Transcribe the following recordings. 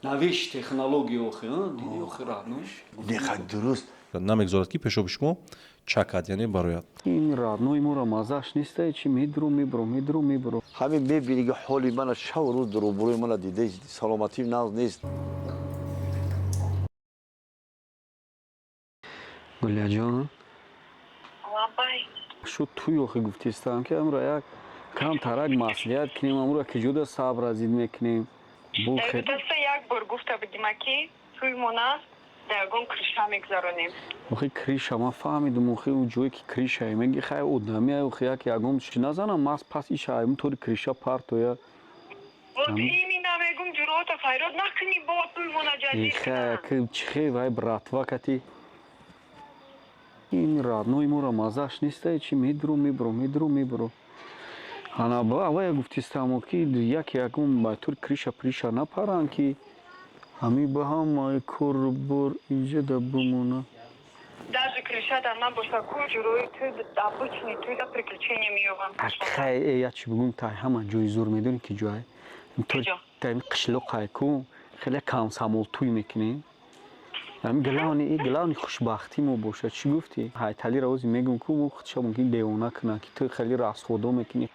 Навиш технологии охи, диди охи раднуш. Нехай дуруст. намегзорад ки пешоби шумо чакад яъне барояд. Ин раднуи моро мазаш нестай чи мидру мибро. Ҳамин мебинӣ ки ҳоли мана шаву рӯз дар рӯбарӯи мана дида саломатим нағз нест. Гулияҷон, Лабай. шуд туи охи гуфтистам ки амро як кам тарак маслиҳат кунем, амро ки ҷуда сабр азид мекунем. Бу хел Даса як бор гуфта будим ки туймон аст, дар ягон криша мегзаронем. охи криша ма фаҳмидум охи ӯ ҷое ки кришае меги хай одамия охи як ягон чи назанам мас паси шаҳрим тори криша партоя. Вот ими намегум ҷуроата хайрот накунӣ бо туймона ҷадид кунам. Чихе вай братва кати. Ин раднои моро мазаш нестай чи мидру мибро. Ана ба авая гуфтистамо ки як ягон ба тури криша напаран ки ҳами ба ҳамаи корбор инҷада бимона. Даже кришада набоша ку ҷурои туй обычный туйда приключения меёбам. Хай я чи бигум тай ҳама ҷои зур медонӣ ки ҷоай. Киҷо? Тами қишлоқай ку хеле камсамол туй мекунем. Ами галавни хушбахтӣ мо боша. Чӣ гуфтӣ? Ҳайталира ози мегум ку мо худша мумкин девона кунад ки ту хеле расходо мекунӣ.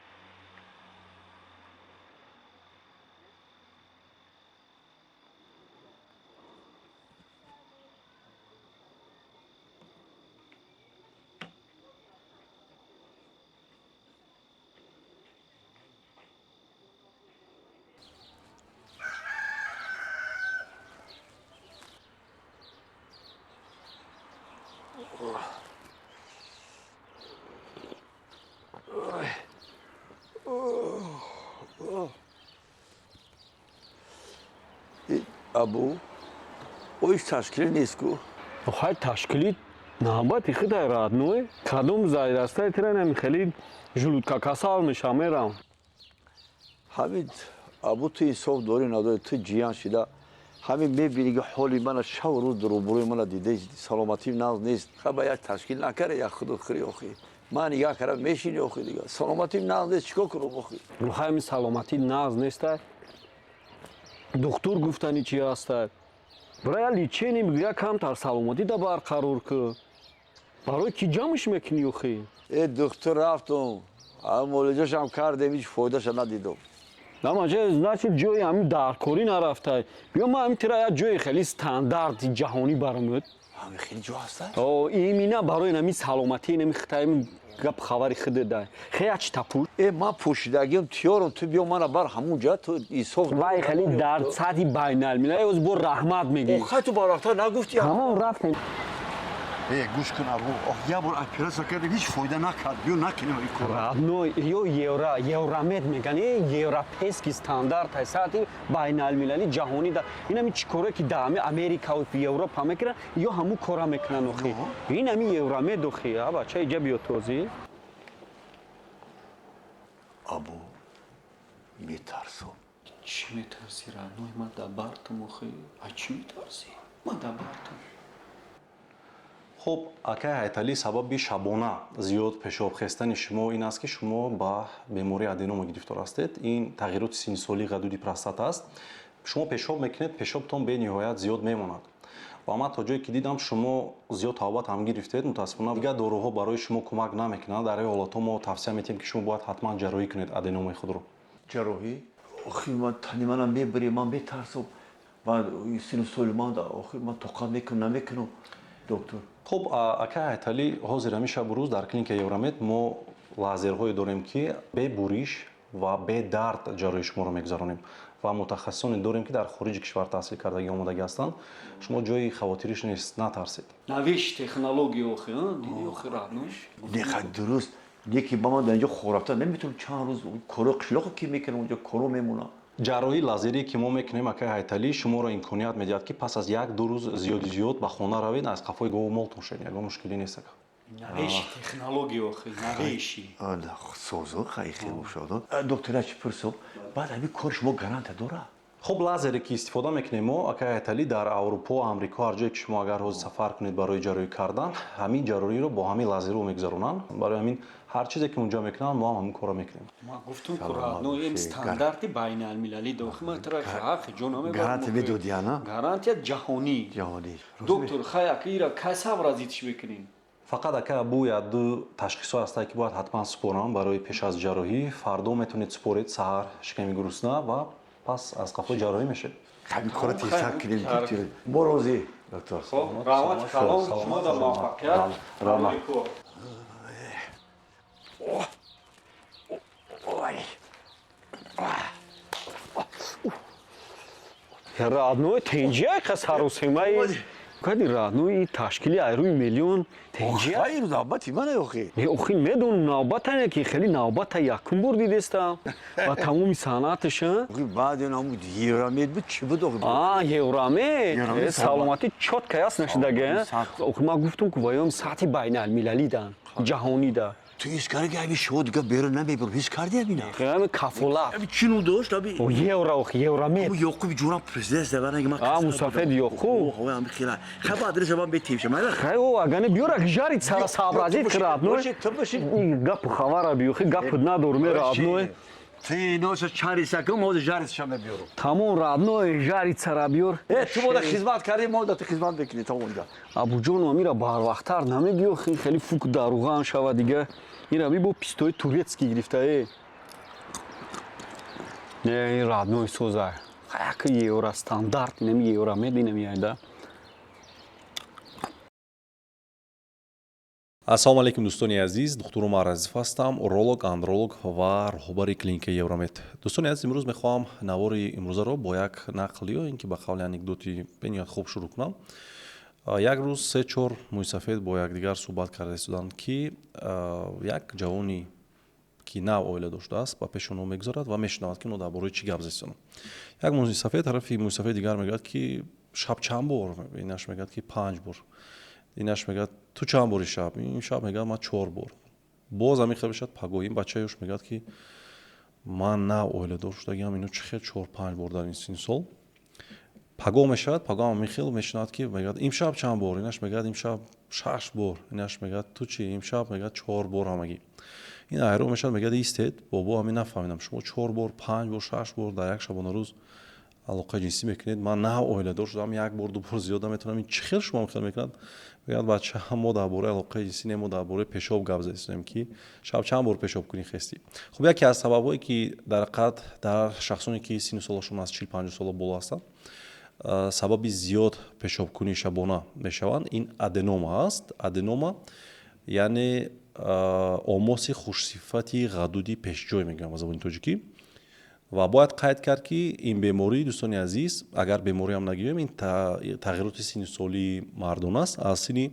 Абу оиш ташкилӣ нест ку? Хай ташкили навбати хидай радное. Кадом зайдастай тиранами хеле жулудка касал меша мерам. Ҳамин абу ту инсоф дорӣ надорӣ, ту ҷиян шида ҳамин мебинӣ ки ҳоли мана шаву рӯз дар рӯбарӯи мана дида саломатим нағз нест. Хаба як ташкил накаре як худохӯрӣ охи. Ман як кара мешини охи дига. Саломатим нағз нест чикор кунам охи? Ҳами саломатӣ нағз нестай. Духтур гуфтани чи ҳастай. Барои личени як камтар саломатӣ да барқарор ку. Барои ки ҷамъш мекунӣ охи? Духтур рафтум. Муолиҷашам кардем, ҳеҷ фоидаша надидум. Намаҷа значит ҷои ҳами даркорӣ нарафтай. Биё ма ҳами тира як ҷои хеле стандарти ҷаҳонӣ баромад. Ҳамин хеле ҷо ҳастай? Имина барои нами саломатӣ нами хитаи гап хабари хида дай. Хеяч тапуш. Ман пӯшидагиам тиёрам, ту биё мана бар ҳамун ҷоя ту инсоф. Вай хеле дар сатҳи байналмилалӣ оз бо раҳмат мегӣ. Хай ту ба рафтар нагуфтӣ? Ҳамон рафтем. Гӯш кун абу. Як бор операция кардем, ҳеҷ фоида накард. Биё накунем ин кор. Родной, ё евромед меган, европейский стандарт ҳаст, сатҳи байналмилалӣ ҷаҳонӣ да. Инами чӣ коре ки да ҳами Америка ва Европа мекунан, ё ҳамун кора мекунан охи. Инами евромед охи, а бача иҷа биё тозӣ. Абу метарсам. Чӣ метарсӣ Радной? Ман да бартам охи. А чӣ метарсӣ? Ман да бартам. хуб акай ҳайталӣ сабаби шабона зиёд пешоб хестани шумо ин аст ки шумо ба бемории аденома гирифтор ҳастед. Ин тағйироти синнисолии ғадуди простата аст. Шумо пешоб мекунед, пешобтон бениҳоят зиёд мемонад. ва ман то ҷое ки дидам шумо зиёд табобат ҳам гирифтед, мутаассифона дигар доруҳо барои шумо кӯмак намекунанд. Дар ин ҳолатҳо мо тавсия метиҳем ки шумо бояд ҳатман ҷарроҳӣ кунед аденомаи худро. Ҷарроҳӣ? Охи ман тани манам мебарӣ, ман метарсам. Ман синнисоли ман охи ман тоқат мекунам, намекунам доктор. хуб акай ҳайталӣ ҳозир ҳамин шабу рӯз дар клиникаи Евромед мо лазерҳое дорем ки бе буриш ва бе дард ҷарроҳии шуморо мегузаронем ва мутахассисоне дорем ки дар хориҷи кишвар таҳсил кардагӣ омодагӣ ҳастанд. Шумо ҷои хавотириш нест, натарсед. Навиш технологии охи, диди охи Радной. Нехай дуруст. Неки ба ман дар инҷо хоб рафта наметавонам чанд рӯз коро қишлоқо ки мекунам онҷо коро мемонам. ҷарроҳии лазерие ки мо мекунем акай ҳайталӣ шуморо имконият медиҳад ки пас аз 1-2 рӯз зиёд ба хона равед, аз қафои гову мол тошед. Ягон мушкилӣ нест. Навиш технологии охи, навиши. Созо хай хел шодон. Доктора чӣ пурсам? Баъд ҳамин кори шумо гарантия дорад? خب лазере ки истифода мекунем мо акаятали дар аврупо амрико ҳар ҷое ки шумо агар ҳозир сафар кунед барои ҷарроҳӣ кардан ҳамин ҷарроҳиро бо ҳамин лазерҳо мегузаронанд барои ҳамин ҳар чизе ки онҷо мекунанд мо ҳам ҳамин кора мекунем ما گفتم کارانو این استاندارد بین المللی داخل ما ترا حق جنامه گارانتی میدودی انا گارانتی جهانی جهانی دکتر خیا کیرا کیسا ورزیدش بکنین фақат ака бу яду ташхисҳо ҳастанд ки бояд ҳатман супорам барои пеш аз ҷарроҳӣ фардо метавонед супоред саҳар шиками гурусна ва пас аз қафо ҷарроҳӣ мешед همین کار تیزتر کنیم دکتر بروزی دکتر خب روان سلام شما در موفقیت رحمت. родной тенҷия кас ҳарусимаи кади родной ташкили айруи миллион тенҷия خیر نوبتی من اوخی охи медонам навбатане ки хеле навбата якум бор дидестам ва тамоми санъаташа بعد این همون دیرامید بود چی بود اوخی евромед Евромед саломатӣ чотка яс нашидаге охи ман гуфтам ки ваём сатҳи байналмилалидан ҷаҳонида تو ایس کاری که همین شد که بیرون نمیبرم هیچ کردی همین ҳами кафолат همین چینو داشت همین евро охи евромед همون یوکو bir جورا پرزیدنت زبانه که من мусафед ёқу اوه همین خیلی خب آدرس زبان بیتیم شما نه хай о агане биёра жарит сара сабразит ки родной تو باشید гапу хабара биёхи гапу надорум родной تی نوش چاری سکم موز جاریت شما بیارم тамом родной жарит сара биёр تو مودا خدمت کردی مودا تو خدمت بکنی تا اونجا абуҷону амира барвақттар намегиёхи хеле фук даруған шава дига ира бибо пистои турецкий гирифтае не родной соза яки евро стандарт инами евро мединами айда ассалому алайкум дӯстони азиз духтур умар азизов ҳастам уролог андролог ва роҳбари клиникаи евромед дӯстони азиз имрӯз мехоҳам навори имрӯзаро бо як нақл ё ин ки ба қавли анекдоти бениҳоят хуб шурӯъ кунам як рӯз се-чор мӯйсафед бо якдигар суҳбат карда истоданд ки як ҷавони ки нав оила доштааст ба пеши онҳо мегузарад ва мешунавад ки онҳо дар бораи чӣ гап застонанд як мӯйсафед тарафи мӯйсафеди дигар мегӯяд ки шаб чанд бор инаш мегӯяд ки 5 бор инаш мегӯяд ту чанд бори шаб ин шаб мегӯяд ман 4 бор боз амихел бошад паго ин бачаёш мегӯяд ки ман нав оиладор шудагиам ино чӣ хел 4-5 бор дар ин синни сол паго мешавад паго амихел мешунавад ки мегӯяд имшаб чанд бор инаш мегӯяд имшаб 6 бор инаш мегӯяд ту чӣ имшаб мегӯяд 4 бор ҳамагӣ ин айрон мешавад мегӯяд истед бобо ҳамин нафаҳмидам шумо 4 бор 5 бор 6 бор дар як шабонарӯз алоқаи ҷинсӣ мекунед ман нав оиладор шудам як бор ду бор зиёда метавонам ин чӣ хел шумо мехел мекунад мегӯяд бача мо дар бораи алоқаи ҷинсӣ не мо дар бораи пешоб гап застем ки шаб чанд бор пешоб кунӣ хестӣ хуб яке аз сабабҳое ки дар ҳақиқат дар шахсоне ки синну солашон аз 40-50 сола боло ҳастанд сабаби зиёд пешобкунии шабона мешаванд ин аденома аст аденома яъне омоси хушсифати ғадуди пешҷой мегӯям ба забони тоҷикӣ ва бояд қайд кард ки ин беморӣ дӯстони азиз агар бемориам нагирем ин тағйироти синни солии мардон аст аз синни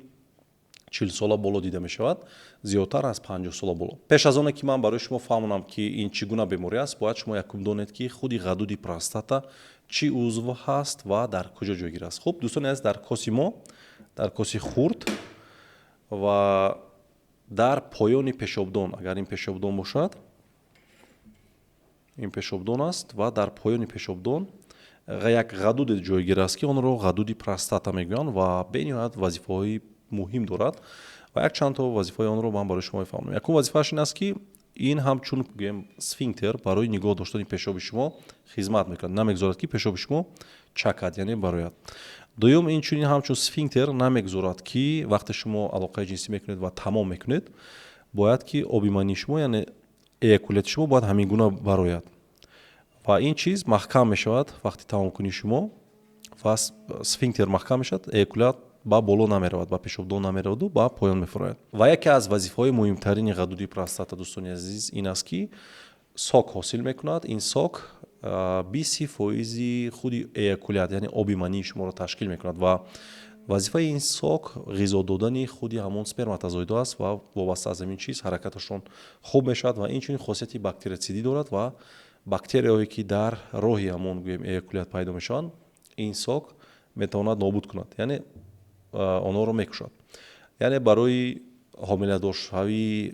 40 сола боло дида мешавад зиёдтар аз 50 сола боло пеш аз оне ки ман барои шумо фаҳмонам ки ин чӣ гуна беморӣ аст бояд шумо якум донед ки худи ғадуди простата чӣ узв ҳаст ва дар куҷо ҷойгир аст хуб дӯстони азиз дар коси мо дар коси хурд ва дар поёни пешобдон агар ин пешобдон бошад ин пешобдон аст ва дар поёни пешобдон як ғадуде ҷойгир аст ки онро ғадуди простата мегӯянд ва бениҳоят вазифаҳои муҳим дорад ва як чандто вазифаҳои онро ман барои шумо мефаҳмонам якум вазифааш ин аст ки ин ҳамчун гӯем сфинктер барои нигоҳ доштани пешоби шумо хизмат мекунад намегузорад ки пешоби шумо чакад яъне барояд дуюм инчунин ҳамчун сфинктер намегузорад ки вақте шумо алоқаи ҷинсӣ мекунед ва тамом мекунед бояд ки оби мании шумо яъне эякулияти шумо бояд ҳамин гуна барояд ва ин чиз маҳкам мешавад вақти тамомкунии шумо ва сфинктер маҳкам мешавад эякулят ба боло намеравад ба пешобдон намераваду ба поён мефурояд ва яке аз вазифаҳои муҳимтарини ғадуди простата дӯстони азиз ин аст ки сок ҳосил мекунад ин сок 20% худи эякулят яъне оби мании шуморо ташкил мекунад ва вазифаи ин сок ғизо додани худи ҳамон сперматозоидҳо аст ва вобаста аз ҳамин чиз ҳаракаташон хуб мешавад ва инчунин хосияти бактерицидӣ дорад ва бактерияҳое ки дар роҳи ҳамон гӯем эякулят пайдо мешаванд ин сок метавонад нобуд кунад яъне онҳоро мекушад яъне барои ҳомиладоршавӣ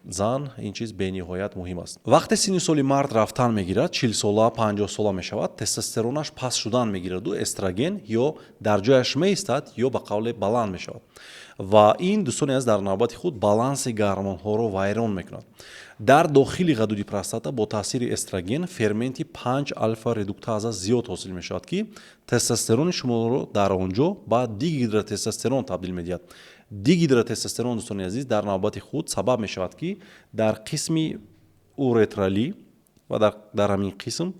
зан ин чиз бениҳоят муҳим аст. вақте синни соли мард рафтан мегирад, 40-сола 50-сола мешавад, тестостеронаш паст шудан мегираду эстроген ё дар ҷояш меистад ё ба қавле баланд мешавад ва ин дӯстони аз дар навбати худ баланси гормонҳоро вайрон мекунад. дар дохили ғадуди простата бо таъсири эстроген ферменти 5 альфа редуктаза зиёд ҳосил мешавад ки тестостерони шуморо дар он ҷо ба дигидротестостерон табдил медиҳад. дигидротестостерон дӯстони азиз дар навбати худ сабаб мешавад ки дар қисми уретралӣ ва дар ҳамин қисм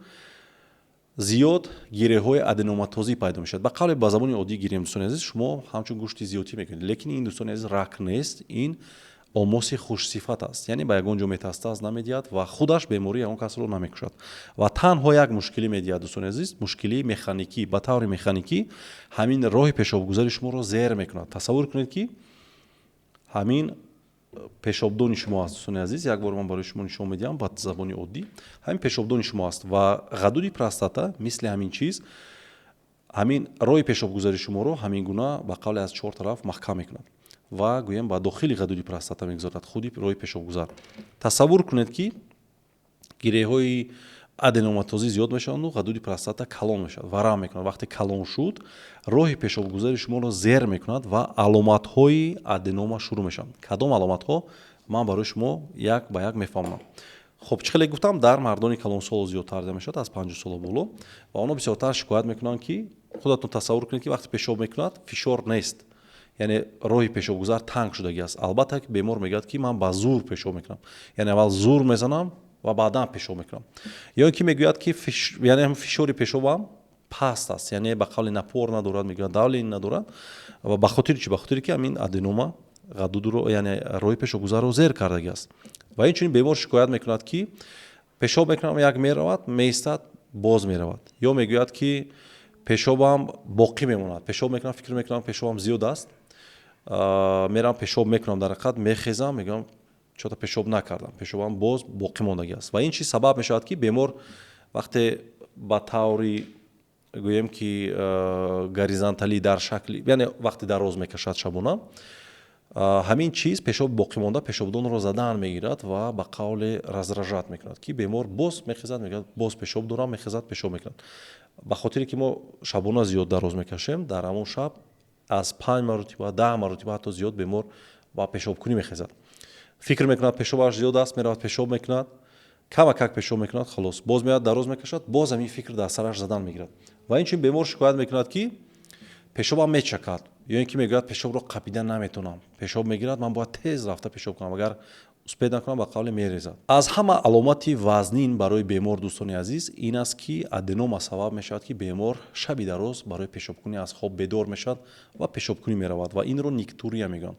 зиёд гиреҳои аденоматозӣ пайдо мешавад. ба қавле ба забони оддӣ гирем дӯстони азиз, шумо ҳамчун гӯшти зиётӣ мекунед, лекин ин дӯстони азиз рак нест, ин омоси хушсифат аст, яъне ба ягон ҷо метастаз намедиҳад ва худаш бемории ягон касро намекушад ва танҳо як мушкилӣ медиҳад дӯстони азиз, мушкилии механикӣ. ба таври механикӣ ҳамин роҳи пешобгузари шуморо зер мекунад. тасаввур кунед ки ҳамин пешобдони шумо аст дӯстони азиз, як бор ман барои шумо нишон медиҳам ба забони оддӣ. ҳамин пешобдони шумо аст ва ғадуди простата мисли ҳамин чиз ҳамин роҳи пешобгузари шуморо ҳамин гуна ба қавле аз чор тараф маҳкам мекунад ва гӯем ба дохили ғадуди простата мегузорад худи роҳи пешобгузар. тасаввур кунед ки гиреҳҳои аденоматозӣ зиёд мешаванду ғадуди простата калон мешавад, варам мекунад. вақте калон шуд, роҳи пешобгузари шуморо зер мекунад ва аломатҳои аденома шурӯъ мешаванд. кадом аломатҳо? ман барои шумо як ба як мефаҳмонам. хуб чӣ хеле гуфтам, дар мардони калонсолу зиёдтар дида мешавад, аз 50 сола боло, ва онҳо бисёртар шикоят мекунанд ки худатон тасаввур кунед ки вақте пешоб мекунад, фишор нест, яъне роҳи пешобгузар танг шудагӣ аст. албатта бемор мегӯяд ки ман ба зур пешоб мекунам, яъне аввал зур мезанам ва баъдан пешоб мекунам, ё ин ки мегӯяд ки яъне фишори пешобам паст аст, яъне ба қавли напор надорад, мегӯяд давление надорад ва ба хотири чӣ? ба хотире ки ҳамин аденома ғадудро, яъне роҳи пешобгузарро зер кардагӣ аст. ва инчунин бемор шикоят мекунад ки пешоб мекунам, як меравад, меистад, боз меравад, ё мегӯяд ки пешобам боқӣ мемонад, пешоб мекунам, фикр мекунам пешобам зиёд аст, мерам пешоб мекунам, дар ҳақиқат мехезам, мегӯям чота пешоб накардам, пешобам боз боқӣ мондагӣ аст. ва ин чиз сабаб мешавад ки бемор вақте ба таври гӯем ки горизонталӣ дар шакли, яъне вақте дароз мекашад шабона, ҳамин чиз пешоби боқимонда пешобдонро задан мегирад ва ба қавле раздражат мекунад ки бемор боз мехезад, мегӯяд боз пешоб дорам, мехезад, пешоб мекунад. ба хотире ки мо шабона зиёд дароз мекашем, дар ҳамон шаб аз 5 маротиба 10 маротиба ҳатто зиёд бемор ба пешобкунӣ мехезад. фикр мекунад пешобаш зиёд аст, меравад пешоб мекунад, камакак пешоб мекунад, халос боз меояд дароз мекашад, боз ҳамин фикр дар сараш задан мегирад. ва инчунин бемор шикоят мекунад ки пешобам мечакад, ё ин ки мегӯяд пешобро қапида наметонам, пешоб мегирад, ман бояд тез рафта пешоб кунам, агар успед накунам ба қавле мерезад. аз ҳама аломати вазнин барои бемор дӯстони азиз ин аст ки аденома сабаб мешавад ки бемор шаби дароз барои пешобкунӣ аз хоб бедор мешавад ва пешобкунӣ меравад ва инро никтурия мегӯянд.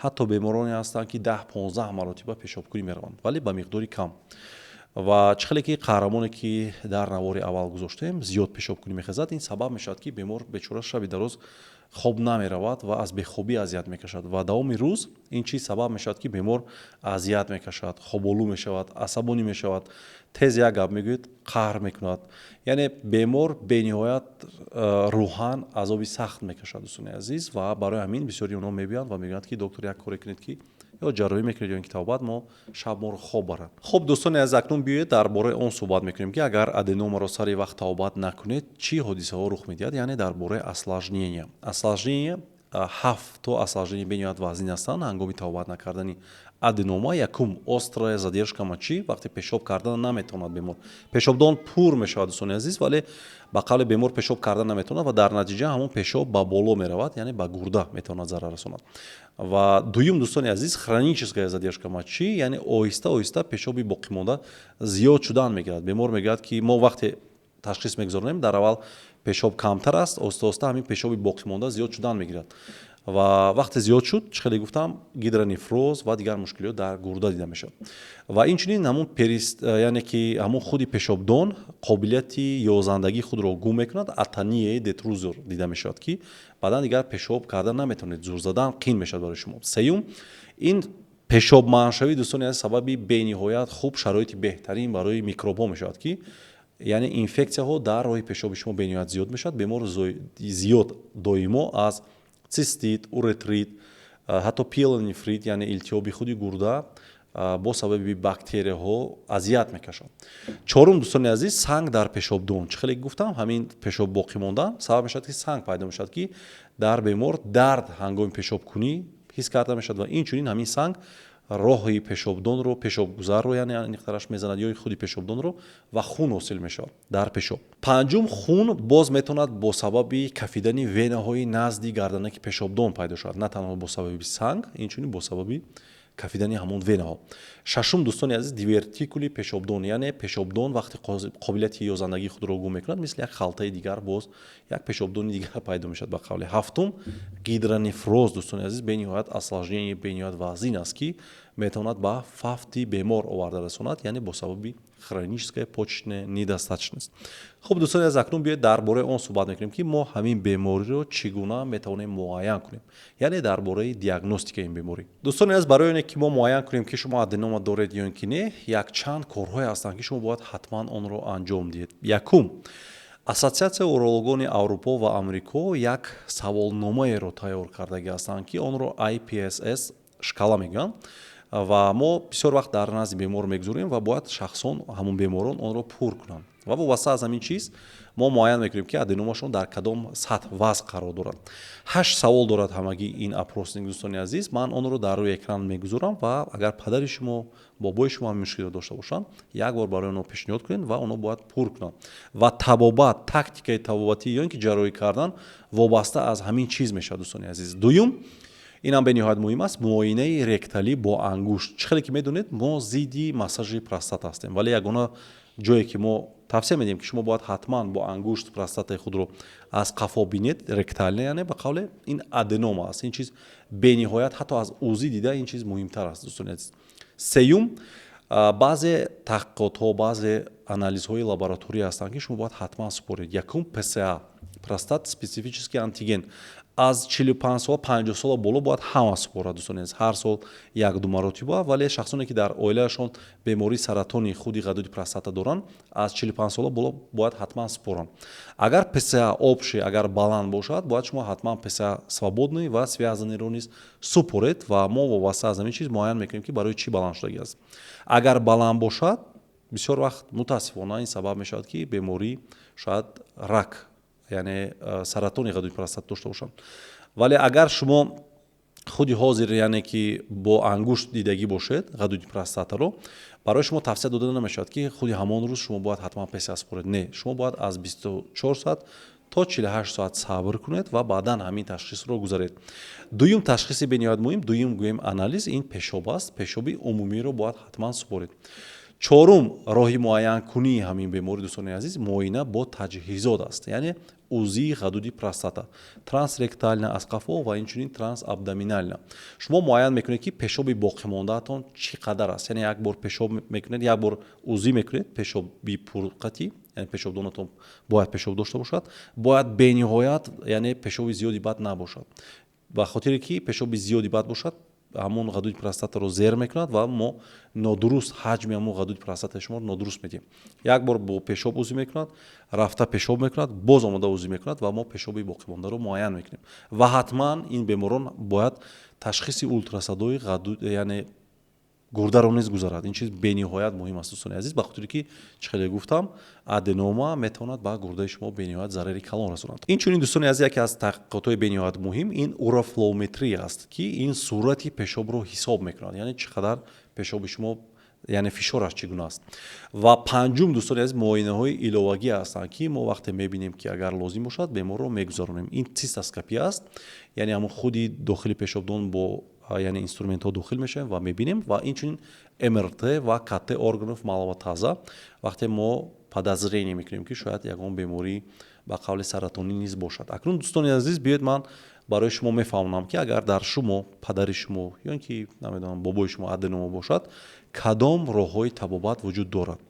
ҳатто бемороне ҳастанд ки 10-15 маротиба пешобкунӣ мераванд, вале ба миқдори кам. ва чӣ хеле ки қаҳрамоне ки дар навори аввал гузоштем зиёд пешобкунӣ мехезад, ин сабаб мешавад ки бемор бечора шаби дароз хоб намеравад ва аз бехобӣ азият мекашад ва давоми рӯз ин чиз сабаб мешавад ки бемор азият мекашад, хоболӯ мешавад, асабонӣ мешавад, тез як гап мегӯяд, қаҳр мекунад, яъне бемор бениҳоят рӯҳан азоби сахт мекашад дӯстони азиз ва барои ҳамин бисёри онҳо мебиёянд ва мегӯянд ки доктор як коре кунед ки ё ҷарроҳӣ мекунед ё ин ки тавбат мо шаб моро хоб барад. хуб дӯстони азиз, акнун биёед дар бораи он суҳбат мекунем ки агар аденомаро сари вақт тавбат накунед чӣ ҳодисаҳо рух медиҳад, яъне дар бораи осложнения. осложнения 7 осложнения бениҳоят вазнин ҳастанд ҳангоми тавбат накардани аденома. якум острая задержка мочи, вақте пешоб кардан наметавонад бемор, пешобдон пур мешавад дӯстони азиз, вале ба қавле бемор пешоб кардан наметавонад ва дар натиҷа ҳамон пешоб ба боло меравад, яъне ба гурда метавонад зарар расонад. ва дуюм дӯстони азиз хроническая задержка мочи, яъне оҳиста оҳиста пешоби боқимонда зиёд шудан мегирад. бемор мегӯяд ки мо вақте ташхис мегузаронем дар аввал пешоб камтар аст, оҳиста оҳиста ҳамин пешоби боқимонда зиёд шудан мегирад ва вақте зиёд шуд чӣ хеле гуфтам гидронефроз ва дигар мушкилиҳо дар гурда дида мешавад. ва инчунин ҳамон яъне ки ҳамон худи пешобдон қобилияти ёзандагии худро гум мекунад, атониаи детрузор дида мешавад ки баъдан дигар пешоб кардан наметавонед, зур задан қин мешавад барои шумо. сеюм ин пешобманшавӣ дӯстони азиз сабаби бениҳоят хуб шароити беҳтарин барои микробҳо мешавад ки яъне инфексияҳо дар роҳи пешоби шумо бениҳоят зиёд мешавад. бемор зиёд доимо аз цистит, уретрит, ҳатто пиелонефрит яъне илтиҳоби худи гурда бо сабаби бактерияҳо азият мекашад. Чорум дӯстони азиз, санг дар пешобдон. Чӣ хеле гуфтам, ҳамин пешоб боқӣ мондан сабаб мешавад ки санг пайдо мешавад ки дар бемор дард ҳангоми пешобкунӣ ҳис карда мешавад ва инчунин ҳамин санг роҳи пешобдонро, пешобгузарро яъне аниқтараш мезанад ё худи пешобдонро ва хун ҳосил мешавад дар пешоб. Панҷум, хун боз метавонад бо сабаби кафидани венаҳои назди гарданаки пешобдон пайдо шавад, на танҳо бо сабаби санг, инчунин бо сабаби кафидани ҳамон венаҳо. Шашум дӯстони азиз, дивертикули пешобдон, яъне пешобдон вақте қобилияти ёзандагии худро гум мекунад, мисли як халтаи дигар боз як пешобдони дигар пайдо мешавад ба қавле. Ҳафтум, гидронефроз дӯстони азиз, бениҳоят осложнение, бениҳоят вазин аст ки метавонад ба фафти бемор оварда расонад, яъне бо сабаби хроническая почечная недостаточность. Хуб дӯстони азиз, акнун биёед дар бораи он суҳбат мекунем ки мо ҳамин бемориро чӣ гуна метавонем муайян кунем, яъне дар бораи диагностикаи ин беморӣ. Дӯстони азиз, барои оне ки мо муайян кунем ки шумо аденома доред ё ин ки не, якчанд корҳое ҳастанд ки шумо бояд ҳатман онро анҷом диҳед. Якум, Ассотсиатсияи урологони Аврупо ва Амрико як саволномаеро тайёр кардаги ҳастанд ки онро IPSS шкала мегӯянд ва мо бисёр вақт дар назди бемор мегузорем ва бояд шахсон ҳамон беморон онро пур кунанд ва вобаста аз ҳамин чиз мо муайян мекунем ки аденомашон дар кадом сатҳ вазъ қарор дорад. 8 савол дорад ҳамагӣ ин опросник дӯстони азиз. Ман онро дар рӯи экран мегузорам ва агар падари шумо бобои шумо ҳамин мушкилро дошта бошанд, як бор барои онҳо пешниҳод кунед ва онҳо бояд пур кунанд. Ва табобат, тактикаи табобатӣ ё ин ки ҷарроҳӣ кардан вобаста аз ҳамин чиз мешавад дӯстони азиз. Дуюм, инам бениҳоят муҳим аст, муоинаи ректалӣ бо ангушт. Чӣ хеле ки медонед, мо зидди массажи простата ҳастем, вале ягона ҷое ки мо тавсия медиҳем ки шумо бояд ҳатман бо ангушт простатаи худро аз қафо бинед, ректалне, яъне ба қавле ин аденома аст. Ин чиз бениҳоят ҳатто аз ӯзӣ дида ин чиз муҳимтар аст дӯстони азиз. Сеюм, баъзе таҳқиқотҳо, баъзе анализҳои лабораторӣ ҳастанд ки шумо бояд ҳатман супоред. Якум, ПСА, простат специфический антиген. Аз 45 сола 50 сола боло бояд ҳама супорад дӯстони азиз. Ҳар сол 1-2 маротиба, вале шахсоне ки дар оилаашон бемории саратони худи ғадуди простата доранд, аз 45 сола боло бояд ҳатман супоранд. Агар ПСА общий, агар баланд бошад, бояд шумо ҳатман ПСА свободный ва связанеро низ супоред ва мо вобаста аз ҳамин чиз муайян мекунем ки барои чӣ баланд шудагӣ аст. Агар баланд бошад, бисёр вақт мутаассифона ин сабаб мешавад ки беморӣ шояд рак, яъне саратони ғадуди простата дошта бошанд. Вале агар шумо худи ҳозир яъне ки бо ангушт дидагӣ бошед ғадуди простатаро, барои шумо тавсия дода намешавад ки худи ҳамон рӯз шумо бояд ҳатман ПСА супоред. Не, шумо бояд аз 24 соат то 48 соат сабр кунед ва баъдан ҳамин ташхисро гузаред. Дуюм ташхиси бениҳоят муҳим, дуюм гӯем анализ, ин пешоб аст. Пешоби умумиро бояд ҳатман супоред. Чорум, роҳи муайянкунии ҳамин беморӣ дӯстони азиз, муоина бо таҷҳизот аст, яъне ӯзии ғадуди простата, трансректальна аз қафо ва инчунин трансабдоминална. Шумо муайян мекунед ки пешоби боқимондаатон чӣ қадар аст, яъне як бор пешоб мекунед, як бор ӯзӣ мекунед, пешоби пурқатӣ, яъне пешобдонатон бояд пешоб дошта бошад, бояд бениҳоят, яъне пешоби зиёди бад набошад. ба хотире ки пешоби зиёди бад бошад, ҳамон ғадуди простатаро зер мекунад ва мо нодуруст ҳаҷми ҳамон ғадуди простатаи шуморо нодуруст медиҳем. Як бор бо пешоб ӯзӣ мекунад, рафта пешоб мекунад, боз омада ӯзӣ мекунад ва мо пешоби боқимондаро муайян мекунем. Ва ҳатман ин беморон бояд ташхиси ултрасадои ғадуд, яъне гурдаро низ гузарад. Ин чиз бениҳоят муҳим аст дӯстони азиз, ба хотире ки чӣ хеле гуфтам, аденома метавонад ба гурдаи шумо бениҳоят зарари калон расонад. Инчунин дӯстони азиз, яке аз таҳқиқотҳои бениҳоят муҳим ин урофлоуметрия аст ки ин сурати пешобро ҳисоб мекунад, яъне чӣ қадар пешоби шумо, яъне фишораш чӣ гуна аст. Ва панҷум дӯстони азиз, муоинаҳои иловагӣ ҳастанд ки мо вақте мебинем ки агар лозим бошад беморро мегузаронем. Ин цистоскопия аст, яъне ҳамон худи дохили пешобдон бо яъне инструментҳо дохил мешавем ва мебинем, ва инчунин МРТ ва КТ органов малова таза вақте мо подозрение мекунем ки шояд ягон беморӣ ба қавли саратонӣ низ бошад. Акнун дӯстони азиз, биёед ман барои шумо мефаҳмонам ки агар дар шумо, падари шумо ё ин ки намедонам бобои шумо аденома бошад, кадом роҳҳои табобат вуҷуд дорад.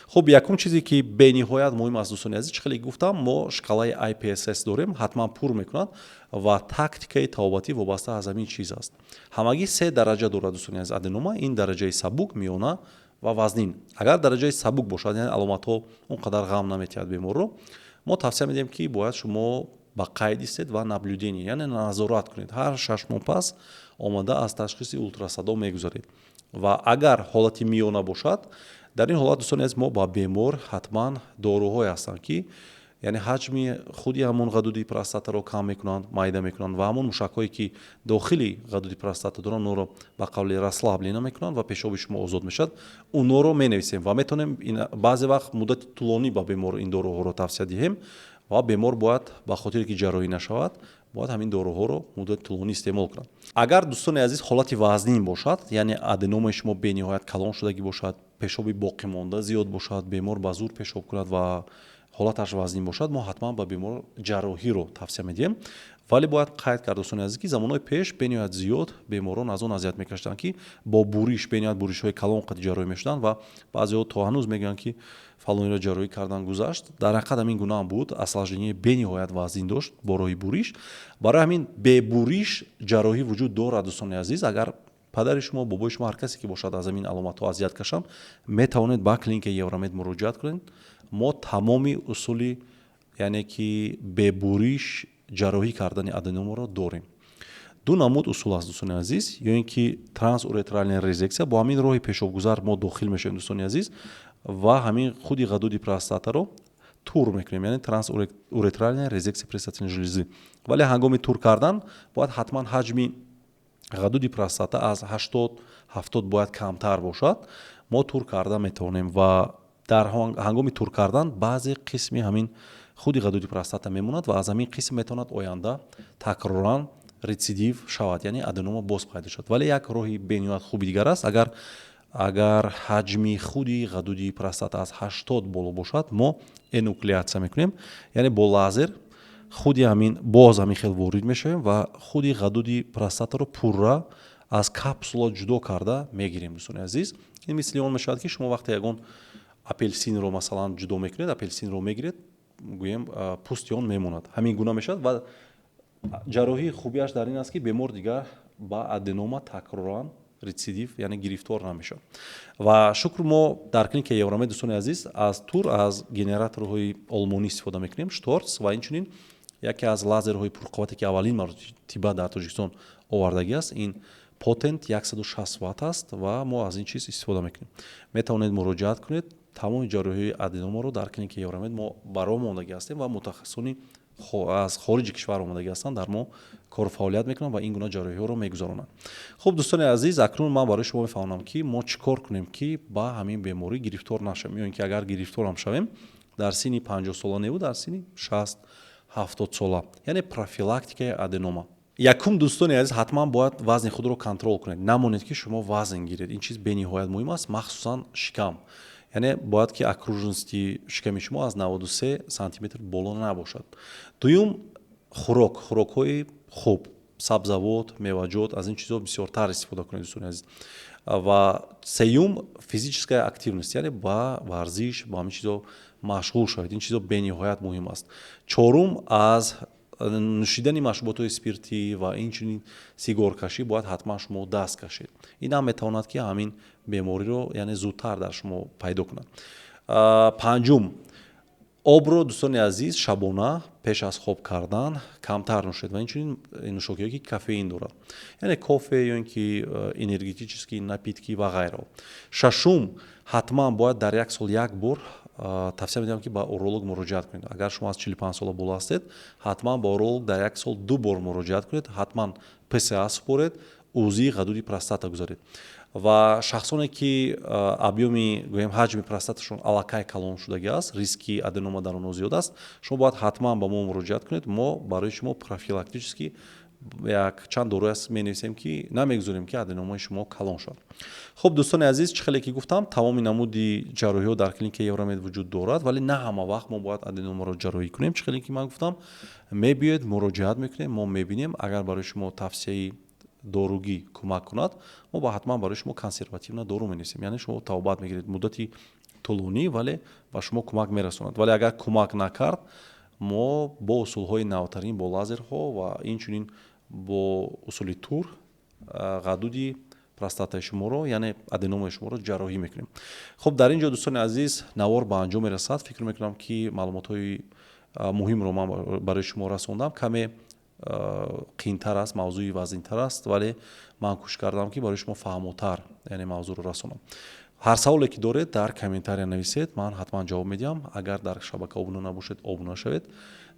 Хуб, якум чизе ки бениҳоят муҳим аст дӯстони азиз, чӣ хеле гуфтам, мо шкалаи IPSS дорем, ҳатман пур мекунад ва тактикаи табобатӣ вобаста аз ҳамин чиз аст. Ҳамагӣ 3 дараҷа дорад дӯстони азиз аденома, ин дараҷаи сабук, миёна ва вазнин. Агар дараҷаи сабук бошад, яъне аломатҳо он қадар ғам наметиҳад беморро, мо тавсия медиҳем ки бояд шумо ба қайд истед ва наблюдение, яъне назорат кунед. Ҳар 6 моҳ пас омада аз ташхиси ултрасадо мегузаред. Ва агар ҳолати миёна бошад, дар ин ҳолат дӯстони азиз мо ба бемор ҳатман доруҳое ҳастанд ки яъне ҳаҷми худи ҳамон ғадуди простатаро кам мекунанд, майда мекунанд ва ҳамон мушакҳое ки дохили ғадуди простата доранд онро ба қавли расслаблена мекунанд ва пешоби шумо озод мешавад. Онҳоро менависем ва метавонем баъзе вақт муддати тӯлонӣ ба бемор ин доруҳоро тавсия диҳем ва бемор бояд ба хотире ки ҷарроҳӣ нашавад бояд ҳамин доруҳоро муддати тӯлонӣ истеъмол кунад. Агар дӯстони азиз ҳолати вазнин бошад, яъне аденомаи шумо бениҳоят калон шудагӣ бошад, пешоби боқимонда зиёд бошад, бемор ба зур пешоб кунад ва ҳолаташ вазнин бошад, мо ҳатман ба бемор ҷарроҳиро тавсия медиҳем. Вале бояд қайд кард дӯстони азиз ки замонҳои пеш бениҳоят зиёд беморон аз он азият мекашиданд ки бо буриш бениҳоят буришҳои калон қади ҷарроҳӣ мешуданд ва баъзеҳо то ҳанӯз мегӯянд ки фалониро ҷарроҳӣ кардан гузашт. Дар ҳақиқат ҳамин гуна ҳам буд, осложнение бениҳоят вазнин дошт бо роҳи буриш. Барои ҳамин бебуриш ҷарроҳӣ вуҷуд дорад дӯстони азиз. Агар падари шумо, бобои шумо, ҳар касе ки бошад аз ҳамин аломатҳо азият кашанд, метавонед ба клиникаи Евромед муроҷиат кунед. Мо тамоми усули яъне ки бебуриш ҷарроҳӣ кардани аденомаро дорем. Ду намуд усул аст дӯстони азиз, ё ин ки трансуретральная резекция, бо ҳамин роҳи пешобгузар мо дохил мешавем дӯстони азиз ва ҳамин худи ғадуди простатаро тур мекунем, яъне трансуретральная резекция простатной железы. Вале ҳангоми тур кардан бояд ҳатман ҳаҷми ғадуди простата аз 80-70 бояд камтар бошад. Мо тур карда метавонем ва дар ҳангоми тур кардан баъзе қисми ҳамин худи ғадуди простата мемонад ва аз ҳамин қисм метавонад оянда такроран рецидив шавад, яъне аденома боз пайдо шавад. Вале як роҳи бениҳоят хуби дигар аст. Агар ҳаҷми худи ғадуди простата аз 80 боло бошад, мо энуклеатсия мекунем, яъне бо лазер худи ҳамин боз ҳамин хел ворид мешавем ва худи ғадуди простатаро пурра аз капсула ҷудо карда мегирем дӯстони азиз. ин мисли он мешавад ки шумо вақте ягон апелсинро масалан ҷудо мекунед, апелсинро мегиред, гӯем пӯсти он мемонад. Ҳамин гуна мешавад ва ҷарроҳии хубияш дар ин аст ки бемор дигар ба аденома такроран рецидив, яъне гирифтор намешавад. Ва шукр, мо дар клиникаи Евромед дӯстони азиз аз тур аз генераторҳои олмонӣ истифода мекунем, шторц, ва инчунин яке аз лазерҳои пурқуввате ки аввалин маротиба дар Тоҷикистон овардагӣ аст, ин потент 160 ватт аст ва мо аз ин чиз истифода мекунем. Метавонед муроҷиат кунед. Тамоми ҷарроҳии аденомаро дар клиникаи Евромед мо баро омодагӣ ҳастем ва мутахассисони аз хориҷи кишвар омадагӣ ҳастанд, дар мо кору фаъолият мекунанд ва ин гуна ҷарроҳиҳоро мегузаронанд. Хуб дӯстони азиз, акнун ман барои шумо мефаҳмонам ки мо чӣ кор кунем ки ба ҳамин беморӣ гирифтор нашавем, ё ин ки агар гирифтор ҳам шавем, дар синни 50 сола небу, дар синни 60-70 сола, яъне профилактикаи аденома. Якум дӯстони азиз, ҳатман бояд вазни худро контрол кунед. Намонед ки шумо вазн гиред. Ин чиз бениҳоят муҳим аст, махсусан шикам. Яъне бояд ки окружности шиками шумо аз 93 сантиметр боло набошад. Дуюм, хӯрокҳои хуб, сабзавот, меваҷот, аз ин чизҳо бисёртар истифода кунед дӯстони азиз. Ва сеюм, физическая активност, яъне ба варзиш, ба ҳамин чизҳо машғул шавед. Ин чизҳо бениҳоят муҳим аст. Чорум, аз нӯшидани машруботҳои спиртӣ ва инчунин сигоркашӣ бояд ҳатман шумо даст кашед. Ин ҳам метавонад ки ҳамин бемориро яъне зудтар дар шумо пайдо кунад. Панҷум, обро дӯстони азиз шабона пеш аз хоб кардан камтар нӯшед ва инчунин нӯшокиҳое ки кофеин дорад, яъне кофе ё ин ки энергетические напитки ва ғайраҳо. Шашум, ҳатман бояд дар як сол як бор тавсия медиҳам ки ба уролог муроҷиат кунед. Агар шумо аз 45 сола боло ҳастед, ҳатман ба уролог дар як сол 2 бор муроҷиат кунед. Ҳатман ПСА супоред, ӯзии ғадуди простата гузаред. Ва шахсоне ки объёми гӯем ҳаҷми простаташон аллакай калон шудагӣ аст, риски аденома дар онҳо зиёд аст, шумо бояд ҳатман ба мо муроҷиат кунед. Мо барои шумо профилактически як чанд дору менависем ки намегузорем ки аденомаи шумо калон шавад. Хуб дӯстони азиз, чӣ хеле ки гуфтам, тамоми намуди ҷарроҳиҳо дар клиникаи Евромед вуҷуд дорад, вале на ҳама вақт мо бояд аденомаро ҷарроҳӣ кунем. Чӣ хеле ки ман гуфтам, мебиёед муроҷиат мекунем, мо мебинем. Агар барои шумо тавсияи доругӣ кӯмак кунад, мо ба ҳатман барои шумо консервативна дору менависем, яъне шумо тавобат мегиред муддати тӯлонӣ, вале ба шумо кӯмак мерасонад. Вале агар кӯмак накард, мо бо усулҳои навтарин, бо лазерҳо ва инчунин бо усули тур ғадуди простатаи шуморо, яъне аденомаи шуморо ҷарроҳӣ мекунем. Хуб дар ин ҷо дӯстони азиз, навор ба анҷом мерасад. Фикр мекунам ки маълумотҳои муҳимро ман барои шумо расондам. Каме қиинтар аст, мавзӯи вазнинтар аст, вале ман кӯшиш кардам ки барои шумо фаҳмотар яъне мавзӯъро расонам. ҳар саволе ки доред дар комментария нависед, ман ҳатман ҷавоб медиҳам. Агар дар шабака обуна набошед, обуна шавед.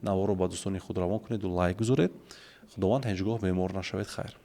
Наворо ба дӯстони худ равон кунед, лайк гузоред. Худованд ҳеҷ гоҳ бемор нашавед. Хайр.